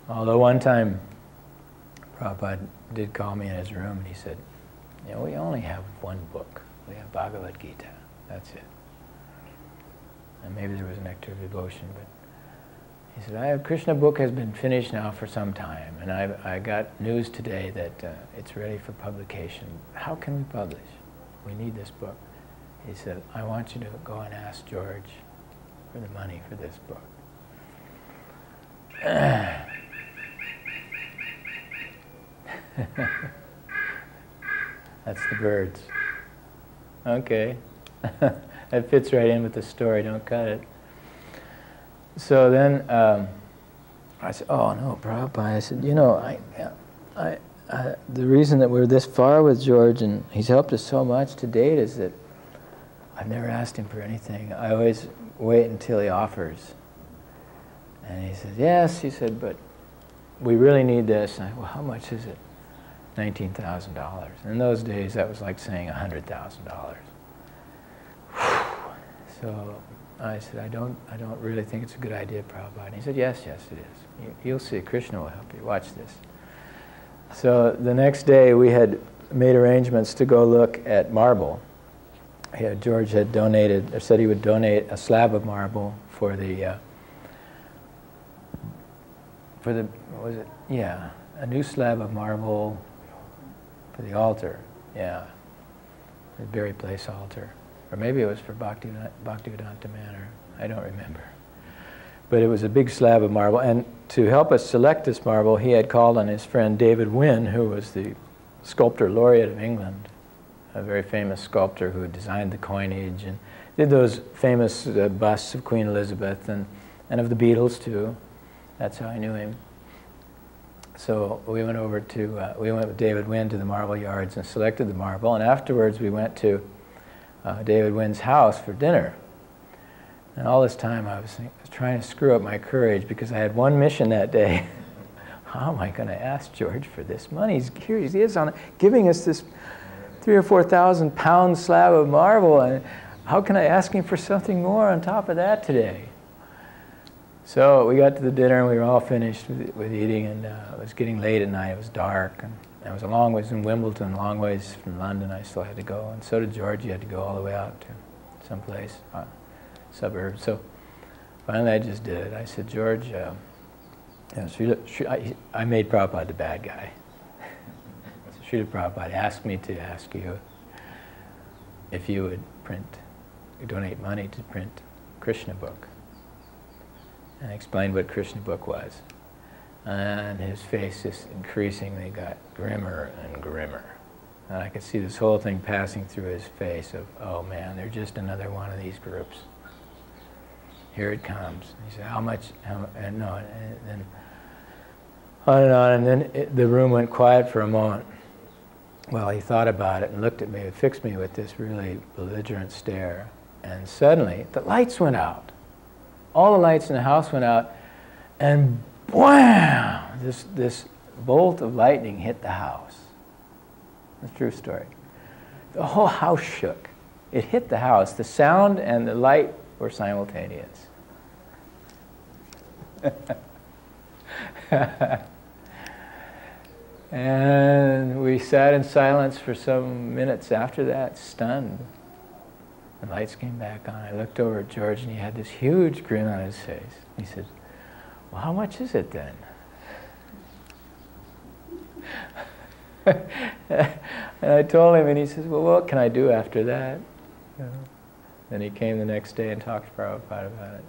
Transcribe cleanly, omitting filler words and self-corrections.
Although one time, Prabhupada did call me in his room and he said, you know, we only have one book. We have Bhagavad Gita. That's it. And maybe there was an Nectar of Devotion, but he said, Krishna book has been finished now for some time, and I got news today that it's ready for publication. How can we publish? We need this book. He said, I want you to go and ask George for the money for this book. That's the birds. Okay. That fits right in with the story, don't cut it. So then I said, oh no, Prabhupada, I said, you know, the reason that we're this far with George and he's helped us so much to date is that I've never asked him for anything. I always wait until he offers. And he said, yes, he said, but we really need this. And I said, well, how much is it? $19,000. In those days, that was like saying $100,000. So I said, I don't really think it's a good idea, Prabhupada. And he said, yes, yes, it is. You'll see, Krishna will help you. Watch this. So the next day, we had made arrangements to go look at marble. George had donated, or said he would donate a slab of marble for the, what was it? Yeah, a new slab of marble for the altar. Yeah, the Berry Place altar. Or maybe it was for Bhaktivedanta Manor. I don't remember. But it was a big slab of marble. And to help us select this marble, he had called on his friend David Wynne, who was the sculptor laureate of England, a very famous sculptor who designed the coinage and did those famous busts of Queen Elizabeth and of the Beatles too. That's how I knew him. So we went over to, we went with David Wynne to the marble yards and selected the marble. And afterwards we went to David Wynne's house for dinner. And all this time I was trying to screw up my courage because I had one mission that day. How am I going to ask George for this money? Here he is giving us this 3,000 or 4,000 pound slab of marble, and how can I ask him for something more on top of that today? So we got to the dinner and we were all finished with eating, and it was getting late at night. It was dark, and it was a long ways in Wimbledon, a long ways from London. I still had to go, and so did George. He had to go all the way out to someplace, suburb. So finally I just did it. I said, George, I made Prabhupada the bad guy. So Srila Prabhupada asked me to ask you if you would donate money to print Krishna book. And I explained what Krishna book was. And his face just increasingly got grimmer and grimmer. And I could see this whole thing passing through his face of, oh man, they're just another one of these groups. Here it comes. He said, how much, and then on and on, and then the room went quiet for a moment. Well, he thought about it and looked at me, fixed me with this really belligerent stare, and suddenly the lights went out. All the lights in the house went out, and wham! This bolt of lightning hit the house. It's a true story. The whole house shook. It hit the house. The sound and the light were simultaneous. And we sat in silence for some minutes after that, stunned. The lights came back on. I looked over at George, and he had this huge grin on his face. He said, well, how much is it then? And I told him, and he says, well, what can I do after that? You know? Then he came the next day and talked to Prabhupada about it.